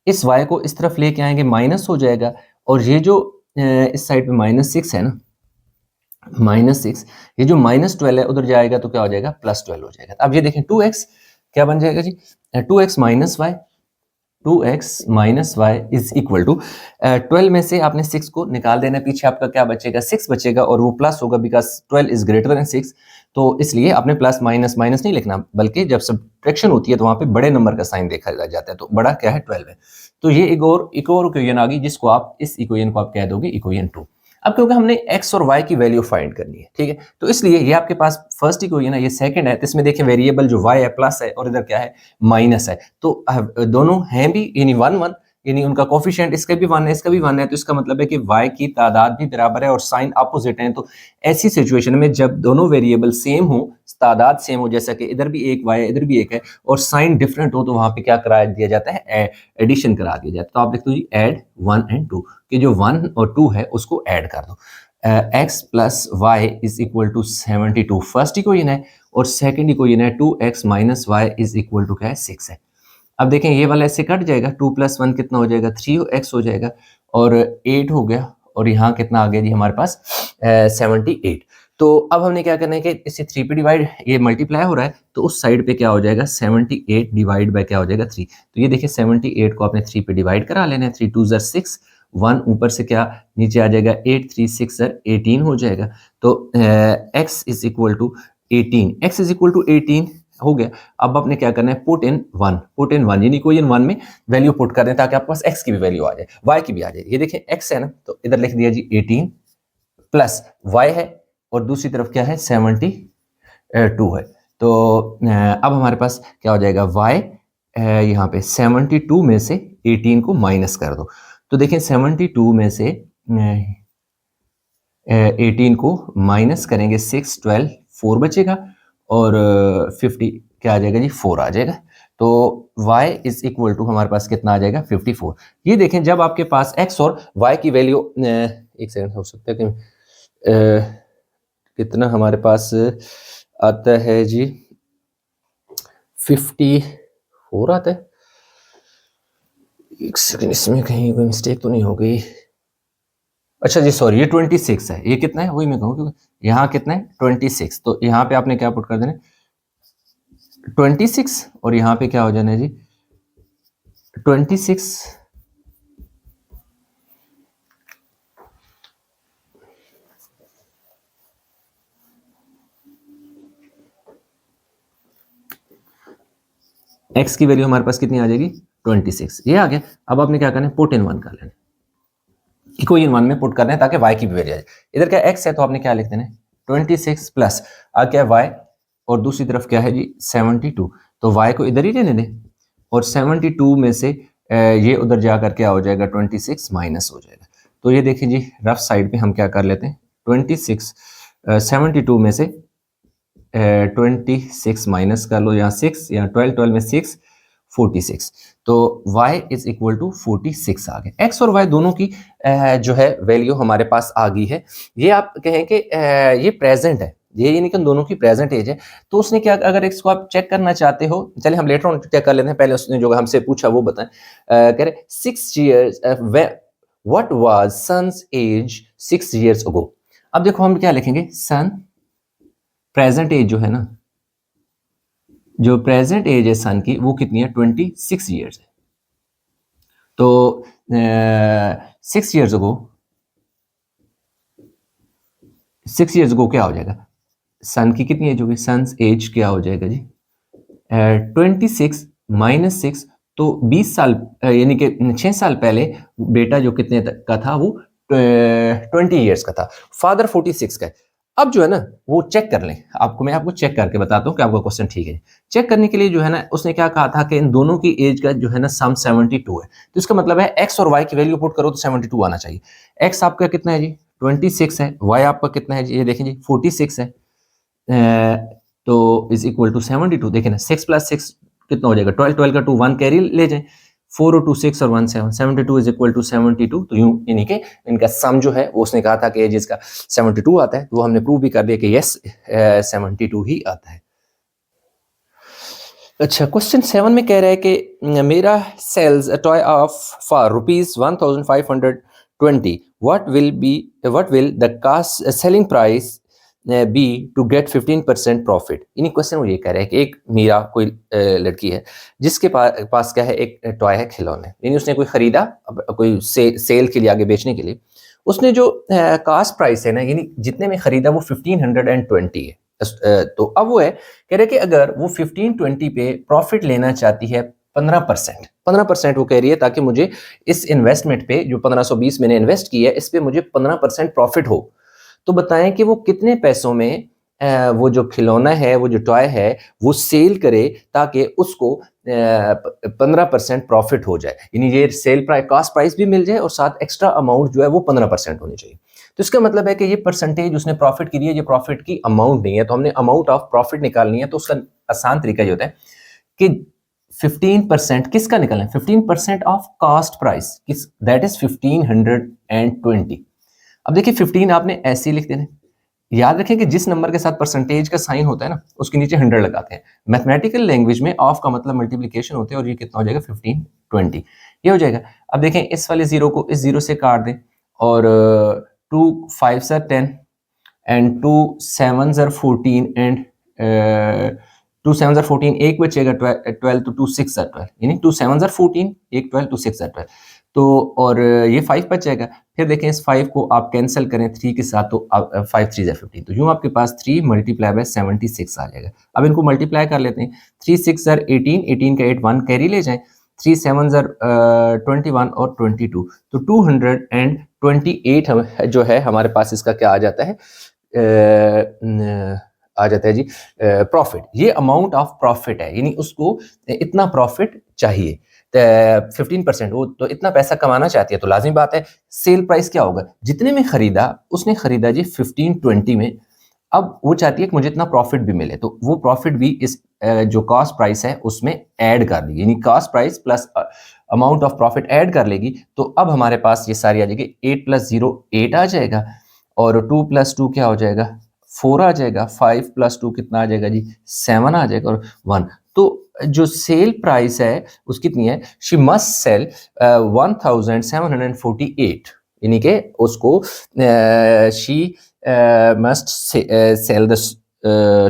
इस y को इस तरफ लेके आएंगे, माइनस हो जाएगा, और ये जो इस साइड पे -6 है ना, -6, ये जो -12 है उधर जाएगा तो क्या हो जाएगा, +12 हो जाएगा। अब ये देखें 2x क्या बन जाएगा जी, 2x minus Y, 2x minus Y is equal to 12 में से आपने 6 को निकाल देना, पीछे आपका क्या बचेगा, 6 बचेगा और वो प्लस होगा बिकॉज 12 इज ग्रेटर देन 6। तो इसलिए आपने प्लस माइनस माइनस नहीं लिखना, बल्कि जब सब्ट्रैक्शन होती है तो वहां पे बड़े नंबर का साइन देखा जाता है, तो बड़ा क्या है 12 है। तो ये एक और इक्वेशन आ गई जिसको आप इस इक्वेशन को आप कह दोगे इक्वेशन 2। अब क्योंकि हमने x और y की वैल्यू फाइंड करनी है, ठीक है, तो इसलिए ये आपके पास फर्स्ट इक्वेशन है, ये सेकंड है, तो इसमें देखिए वेरिएबल जो y है प्लस है और इधर क्या है माइनस है, तो दोनों हैं भी यानी 1 1, यानी उनका कोफिशिएंट इसका भी 1 है इसका भी 1 है, तो इसका मतलब है कि y की तादाद भी बराबर है और साइन अपोजिट है। तो ऐसी सिचुएशन में जब दोनों वेरिएबल सेम हो, तादाद सेम हो, जैसा कि इधर भी एक y है इधर भी एक है, और साइन डिफरेंट हो, तो वहां पे क्या करा दिया जाता है, एडिशन करा दिया जाता है। तो आप लिख दो जी एड 1 एंड 2, कि जो 1 और 2 है उसको ऐड कर दो। x plus Y is equal to 72 first equation है, और सेकंड इक्वेशन है 2x minus Y is equal to क्या है 6 है। अब देखें ये वाला ऐसे कट जाएगा, 2 + 1 कितना हो जाएगा 3x हो जाएगा, और 8 हो गया, और यहाँ कितना आ गया जी हमारे पास 78। तो अब हमने क्या करना है कि इसे 3 पे डिवाइड, ये मल्टीप्लाई हो रहा है तो उस साइड पे क्या हो जाएगा 78 डिवाइड बाय क्या हो जाएगा 3। तो ये देखिए 78 को आपने 3 पे डिवाइड करा लेना है, 3 2 ज़र 6, 1 ऊपर से क्या नीचे आ जाएगा 8, 3 6 ज़र 18 हो जाएगा। तो x is equal to 18, x is equal to 18 हो गया। अब आपने क्या करना है पुट इन 1 यानी इक्वेशन 1 में वैल्यू पुट कर दें ताकि आपके पास x की भी वैल्यू आ जाए, y की भी आ जाए। ये देखें x है ना, तो इधर लिख दिया जी 18 प्लस y है और दूसरी तरफ क्या है 72 है। तो अब हमारे पास क्या हो जाएगा y यहाँ पे 72 में से 18 को माइनस कर दो, तो देखें 72 में से 18 को माइनस करेंगे 6 12 4 बचेगा, और 50 क्या आ जाएगा जी 4 आ जाएगा। तो y इज इक्वल टू हमारे पास कितना आ जाएगा 54। ये देखें जब आपके पास x और y की वैल्यू, एक सेकंड हो सकता है कि कितना हमारे पास आता है जी 54 आता है, एक सेकंड इसमें कहीं कोई मिस्टेक तो नहीं हो गई। अच्छा जी सॉरी, ये 26 है, ये कितना है वही मैं कहूँ क्योंकि यहाँ कितना है 26, तो यहाँ पे आपने क्या पुट कर देना 26, और यहाँ पे क्या हो जाना है जी 26 x की वैल्यू हमारे पास कितनी आ जाएगी 26, ये आ गया। अब आपने क्या करना है पुट इन 1 कर लेना, इक्वेशन 1 में पुट करना है ताकि y की भी वैल्यू आ जाए। इधर क्या x है तो आपने क्या लिख देना है 26 प्लस आ क्या y, और दूसरी तरफ क्या है जी 72, तो y को इधर ही रहने दें, और 72 में से ये उधर जाकर क्या हो जाएगा 26 माइनस हो जाएगा। तो ये देखिए जी रफ साइड पे हम क्या कर लेते हैं 26 72 में से 26 माइनस कर लो, यहाँ 6 यहाँ 12 12 में 6 46, तो y इज इक्वल टू 46 आ गया। x और y दोनों की जो है वैल्यू हमारे पास आ गई है। ये आप कहें कि ये प्रेजेंट है, ये यानी कि दोनों की प्रेजेंट एज है। तो उसने क्या, अगर इसको आप चेक करना चाहते हो, चलिए हम लेटर ऑन चेक कर लेते हैं, पहले उसने जो हमसे पूछा वो बताएं। कह रहे 6 years what was son's age 6 years ago। अब देखो हम क्या लिखेंगे सन प्रेजेंट एज जो है ना, जो प्रेजेंट एज है सन की वो कितनी है 26 years है। तो 6 years ago क्या हो जाएगा, सन की कितनी एज होगी, सन्स एज क्या हो जाएगा जी 26 माइनस 6, तो 20 साल यानी कि 6 साल पहले बेटा जो कितने का था वो 20 years का था, फादर 46 का है। अब जो है ना वो चेक कर लें, मैं आपको चेक करके बताता हूँ कि आपका क्वेश्चन ठीक है। चेक करने के लिए जो है ना उसने क्या कहा था कि इन दोनों की एज का जो है ना सम 72 है, तो इसका मतलब है एक्स और वाई की वैल्यू पुट करो तो 72 आना चाहिए। एक्स आपका कितना है जी 26 है, वाई आपका कितना है जी ये देखें जी 46 है, तो इज इक्वल टू 72। देखें ना 6 + 6 कितना हो जाएगा 12, 12 का 2 1 कैरी ले जाए, 4 और 2 6 और 1 7, 72 इज इक्वल टू 72। तो यूं यानी कि इनका सम जो है वो उसने कहा था कि एजेस का 72 आता है, तो वो हमने प्रूव भी कर दिया कि यस 72 ही आता है। अच्छा, क्वेश्चन 7 में कह रहा है कि Meera sells a toy off for ₹1520, what will the cost selling price be to get 15% profit. यानी क्वेश्चन वो ये कह रहा है कि एक मीरा कोई लड़की है जिसके पास क्या है, एक टॉय है खिलौने, यानी उसने कोई खरीदा कोई सेल के लिए आगे बेचने के लिए, उसने जो कास्ट प्राइस है ना यानी जितने में खरीदा वो 1520 है। तो अब वो है कह रहे कि अगर वो 1520 पे प्रॉफिट लेना चाहती है 15% वो कह रही है, ताकि मुझे इस इन्वेस्टमेंट पे जो 1520 मैंने इन्वेस्ट की है इस पे मुझे 15% प्रॉफिट हो, तो बताएं कि वो कितने पैसों में वो जो खिलौना है, वो जो टॉय है वो सेल करे ताकि उसको 15% प्रॉफिट हो जाए, यानी ये सेल प्राइस कास्ट प्राइस भी मिल जाए और साथ एक्स्ट्रा अमाउंट जो है वो 15% होनी चाहिए। तो इसका मतलब है कि ये परसेंटेज उसने प्रॉफिट की दी है, ये प्रॉफिट की अमाउंट नहीं है, तो हमने अमाउंट ऑफ प्रॉफिट निकालनी है। तो उसका आसान तरीका ये होता है कि 15% किसका निकालना है, 15% ऑफ कास्ट प्राइस किस, दैट इज 1520। अब देखिए 15 आपने ऐसे ही लिख देना, याद रखें कि जिस नंबर के साथ परसेंटेज का साइन होता है ना उसके नीचे 100 लगाते हैं। मैथमेटिकल लैंग्वेज में ऑफ का मतलब मल्टीप्लिकेशन होते हैं, और ये कितना हो जाएगा 1520 ये हो जाएगा। अब देखें इस वाले जीरो को इस जीरो से काट दें, और 2 5 are 10 and 2 7 are 14 and 2 7 are 14, एक बचेगा 12, तो 2 6 are 12, यानी 2 7 are 14, एक 12, 2 6 are 12, तो और ये 5 बच जाएगा। फिर देखें इस 5 को आप कैंसिल करें 3 के साथ, तो 5 3 are 15, तो यूं आपके पास 3 मल्टीप्लाई बाय 76 आ जाएगा। अब इनको मल्टीप्लाई कर लेते हैं, 3 6 are 18, 18 का 8 1 कैरी ले जाएं, 3 7 are 21 और 22, तो 228 जो है हमारे पास इसका क्या आ जाता है, आ जाता है जी प्रॉफिट। ये अमाउंट ऑफ प्रॉफिट है, यानी उसको इतना प्रॉफिट चाहिए 15%, वो तो इतना पैसा कमाना चाहती है, तो लाजिमी बात है सेल प्राइस क्या होगा, जितने में खरीदा उसने खरीदा जी 1520 में, अब वो चाहती है कि मुझे इतना प्रॉफिट भी मिले, तो वो प्रॉफिट भी इस जो कॉस्ट प्राइस है उसमें ऐड कर देगी, यानी cost price plus amount of profit add कर लेगी। तो अब हमारे पास ये सारी आ जाएगी, 8 + 0 8 आ जाएगा, और 2 + 2 क्या हो जाएगा 4 आ जाएगा, 5 + 2 कितना आ जाएगा जी 7 आ जाएगा, और 1। तो जो सेल प्राइस है उसकी कितनी है, शी मस्ट सेल 1748, यानी कि उसको she must sell the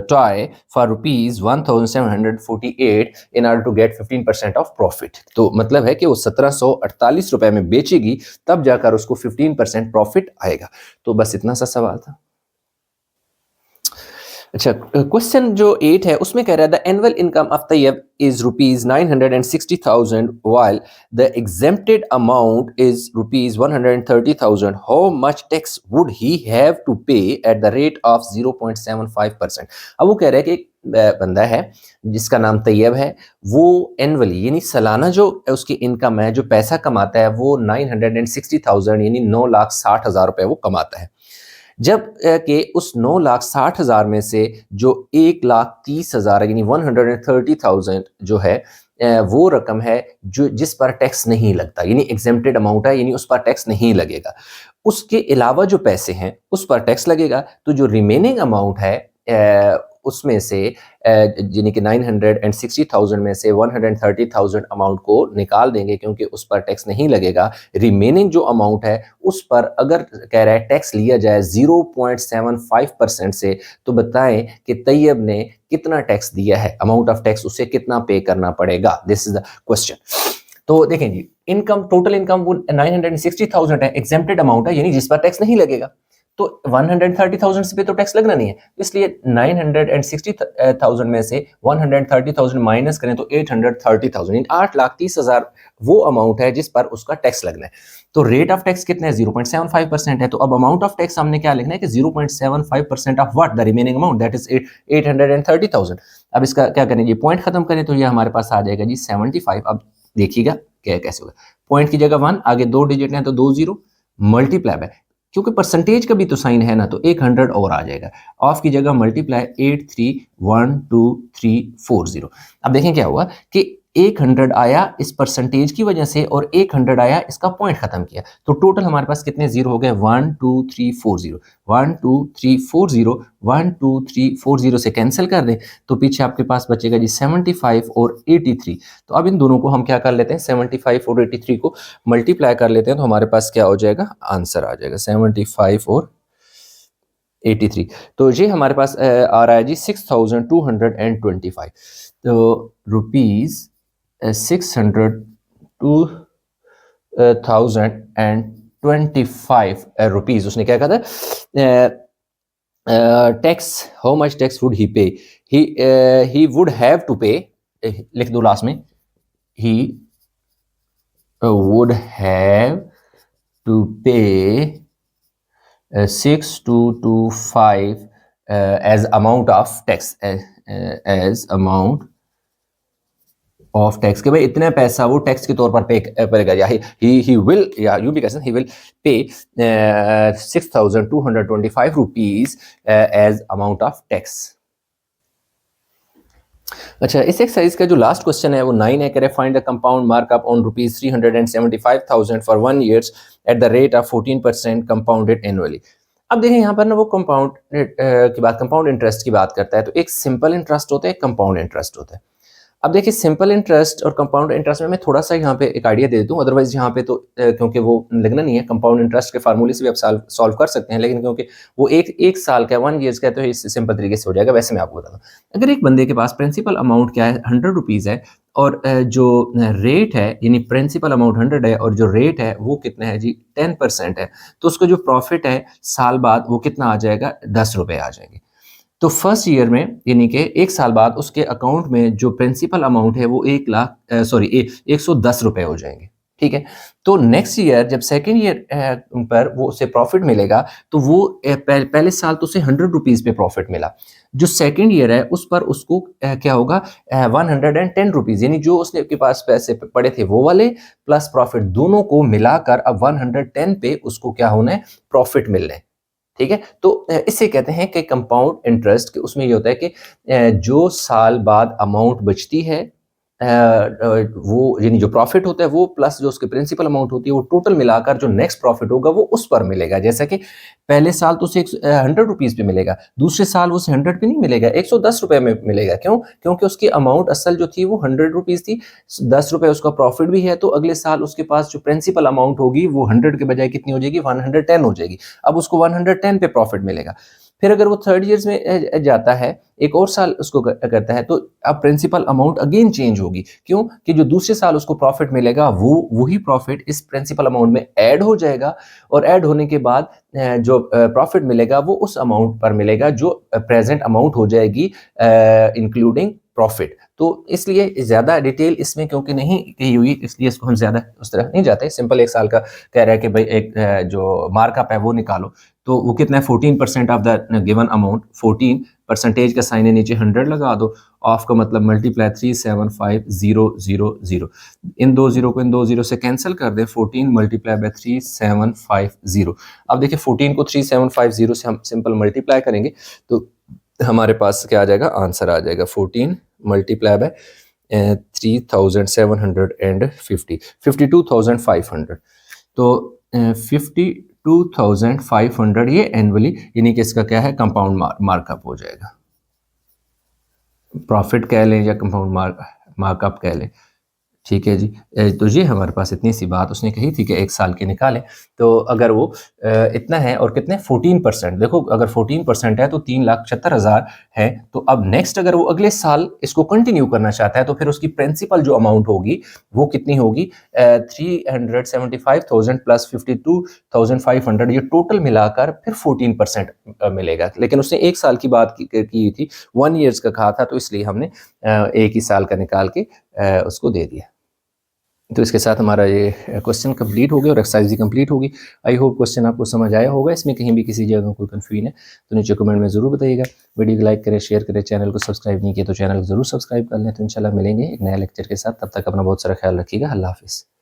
toy for ₹1748 in order to get 15% of profit। तो मतलब है कि वो 1748 रुपए में बेचेगी, तब जाकर उसको 15% प्रॉफिट आएगा। तो बस इतना सा सवाल था। अच्छा, क्वेश्चन जो 8 है उसमें कह रहा है the annual income of Tayyab is ₹960,000 while the exempted amount is ₹130,000. How much tax would he have to pay at the rate of 0.75%? अब वो कह रहा है कि एक बंदा है जिसका नाम तैयब है, वो एनुअली यानी सालाना जो उसकी इनकम है, जो पैसा कमाता है, वो 960,000 यानी 9,60,000 रुपए वो कमाता है। जब कि उस 9,60,000 में से जो 1,30,000 यानी 130,000 जो है वो रकम है जो जिस पर टैक्स नहीं लगता, यानी एग्जेम्प्टेड अमाउंट है, यानी उस पर टैक्स नहीं लगेगा। उसके अलावा जो पैसे हैं उस पर टैक्स लगेगा। तो जो रिमेनिंग अमाउंट है उसमें से यानी कि 960,000 में से 130,000 अमाउंट को निकाल देंगे क्योंकि उस पर टैक्स नहीं लगेगा। रिमेनिंग जो अमाउंट है उस पर अगर कह रहा है टैक्स लिया जाए 0.75% से, तो बताएं कि तैयब ने कितना टैक्स दिया है, अमाउंट ऑफ टैक्स उसे कितना पे करना पड़ेगा। This is the question. तो देखें जी, इनकम टोटल इनकम वो 960,000 है, एग्जेम्प्टेड अमाउंट है यानी जिस पर टैक्स नहीं लगेगा। तो 130,000 पे तो टैक्स लगना नहीं है, इसलिए 960,000 में से 130,000 माइनस करें तो 830,000, 8,30,000 वो अमाउंट है जिस पर उसका टैक्स लगना है। तो रेट ऑफ टैक्स कितना है, 0.75% है। तो अब अमाउंट ऑफ टैक्स हमने क्या लिखना है कि 0.75% of what, the remaining amount, that is 830,000। अब इसका क्या करें, ये पॉइंट खत्म करें तो ये हमारे पास आ जाएगा जी 75। अब देखिएगा क्या कैसे होगा, पॉइंट की जगह 1, आगे 2 डिजिट है तो 2 0, मल्टीप्लाई बाय, क्योंकि परसेंटेज का भी तो साइन है ना, तो 100 और आ जाएगा। ऑफ की जगह मल्टीप्लाई 831240। अब देखें क्या हुआ कि 100 आया इस परसेंटेज की वजह से और 100 आया इसका पॉइंट खत्म किया, तो टोटल हमारे पास कितने जीरो हो गए, 12340, 12340, 12340 से कैंसिल कर दें तो पीछे आपके पास बचेगा जी 75 और 83। तो अब इन दोनों को हम क्या कर लेते हैं, 75 और 83 को मल्टीप्लाई कर लेते हैं, तो हमारे पास क्या हो जाएगा, आंसर आ जाएगा 75 और 83। तो ये हमारे पास आ रहा है जी 6225। तो रुपीज़ 602,025 रुपीज़ उसने क्या कहा था, tax, how much tax would he पे, ही वुड हैव टू पे, लिख दो लास्ट में, ही would have to pay 6225 as amount of tax, as amount of tax, के भाई इतना पैसा वो टैक्स के तौर पर पे करेगा, या ही विल, या यू भी कह सकते हैं, ही will pay 6,225 rupees as amount of tax. अच्छा, इस एक्सरसाइज का जो लास्ट क्वेश्चन है वो 9 है, करे find the compound markup on rupees 375,000 for 1 years at the rate of 14% compounded annually. अब देखें यहाँ पर ना वो कंपाउंड की बात, कंपाउंड इंटरेस्ट की बात करता है, तो एक सिंपल इंटरेस्ट होता है, एक कंपाउंड इंटरेस्ट होता है। अब देखिए सिंपल इंटरेस्ट और कंपाउंड इंटरेस्ट में मैं थोड़ा सा यहाँ पे एक आइडिया दे देता हूँ, अदरवाइज यहाँ पे तो क्योंकि वो लगना नहीं है, कंपाउंड इंटरेस्ट के फार्मूले से भी आप सॉल्व कर सकते हैं, लेकिन क्योंकि वो एक साल का 1 ईयर्स का है तो इस सिंपल तरीके से हो जाएगा। वैसे मैं आपको बताता हूँ, अगर एक बंदे के पास प्रिंसिपल अमाउंट क्या है 100 रुपीज़ है और जो रेट है यानी प्रिंसिपल अमाउंट 100 है और जो रेट है वो कितना है जी 10% है, तो उसका जो प्रॉफिट है साल बाद वो कितना आ जाएगा, 10 रुपये आ जाएंगे। तो फर्स्ट ईयर में यानी कि 1 साल बाद उसके अकाउंट में जो प्रिंसिपल अमाउंट है वो 110 रुपए हो जाएंगे, ठीक है। तो नेक्स्ट ईयर जब सेकेंड ईयर पर वो उसे प्रॉफिट मिलेगा तो वो पहले साल तो उसे 100 रुपीज़ पे प्रॉफिट मिला, जो सेकेंड ईयर है उस पर उसको क्या होगा 110 रुपीज़, यानी जो उसने के पास पैसे पड़े थे वो वाले प्लस प्रॉफिट दोनों को मिलाकर अब 110 पे उसको क्या होना है, प्रॉफिट मिलना है, ठीक है। तो इसे कहते हैं कि कंपाउंड इंटरेस्ट, के उसमें ये होता है कि जो साल बाद अमाउंट बचती है वो यानी जो प्रॉफिट होता है वो प्लस जो उसके प्रिंसिपल अमाउंट होती है वो टोटल मिलाकर जो नेक्स्ट प्रॉफिट होगा वो उस पर मिलेगा। जैसा कि पहले साल तो उसे 100 रुपीज़ पे मिलेगा, दूसरे साल उसे 100 पे नहीं मिलेगा, 110 रुपये में मिलेगा। क्यों? क्योंकि उसकी अमाउंट असल जो थी वो 100 रुपीज़ थी, 10 रुपये उसका प्रॉफिट भी है, तो अगले साल उसके पास जो प्रिंसिपल अमाउंट होगी वो 100 के बजाय कितनी हो जाएगी, 110 हो जाएगी। अब उसको 110 पे प्रॉफिट मिलेगा। फिर अगर वो थर्ड ईयर्स में जाता है, एक और साल उसको करता है, तो अब प्रिंसिपल अमाउंट अगेन चेंज होगी। क्यों? कि जो दूसरे साल उसको प्रॉफिट मिलेगा वो वही प्रॉफिट इस प्रिंसिपल अमाउंट में ऐड हो जाएगा, और ऐड होने के बाद जो प्रॉफिट मिलेगा वो उस अमाउंट पर मिलेगा जो प्रेजेंट अमाउंट हो जाएगी इंक्लूडिंग प्रॉफिट। तो इसलिए ज़्यादा डिटेल इसमें क्योंकि नहीं की हुई, इसलिए इसको हम ज़्यादा उस तरह नहीं जाते। सिंपल 1 साल का कह रहा है कि भाई एक जो मार्कअप है वो निकालो, तो वो कितना है 14% of the given amount, 14 percentage का साइन है नीचे 100 लगा दो, ऑफ का मतलब मल्टीप्लाई 375,000, इन दो जीरो को इन दो जीरो से कैंसिल कर दे, 14 मल्टीप्लाई बाय 3750। अब देखिए 14 को 3750 से हम सिंपल मल्टीप्लाई करेंगे तो हमारे पास क्या आ जाएगा, आंसर आ जाएगा 14 मल्टीप्लाई बाय 3750, 52,500। तो 52,500 ये एनुअली यानी कि इसका क्या है, कंपाउंड मार्कअप हो जाएगा। प्रॉफिट कह लें या कंपाउंड मार्कअप कह लें, ठीक है जी। तो ये हमारे पास इतनी सी बात उसने कही थी कि 1 साल की निकालें, तो अगर वो इतना है और कितने 14%, देखो अगर 14% है तो 3,76,000 है, तो अब नेक्स्ट अगर वो अगले साल इसको कंटिन्यू करना चाहता है तो फिर उसकी प्रिंसिपल जो अमाउंट होगी वो कितनी होगी, 375,000 प्लस 52,500, ये टोटल मिलाकर फिर 14% मिलेगा। लेकिन उसने 1 साल की बात की थी, 1 ईयर्स का कहा था, तो इसलिए हमने 1 ही साल का निकाल के उसको दे दिया। तो इसके साथ हमारा ये क्वेश्चन कंप्लीट हो गया और एक्सरसाइज भी कंप्लीट होगी। आई होप क्वेश्चन आपको समझ आया होगा। इसमें कहीं भी किसी जगह कोई कन्फ्यूजन है तो नीचे कमेंट में ज़रूर बताइएगा। वीडियो को लाइक करें, शेयर करें, चैनल को सब्सक्राइब नहीं किया तो चैनल को ज़रूर सब्सक्राइब कर लें। तो इंशाल्लाह मिलेंगे एक नया लेक्चर के साथ, तब तक अपना बहुत सारा ख्याल रखिएगा। अल्लाह हाफिज़।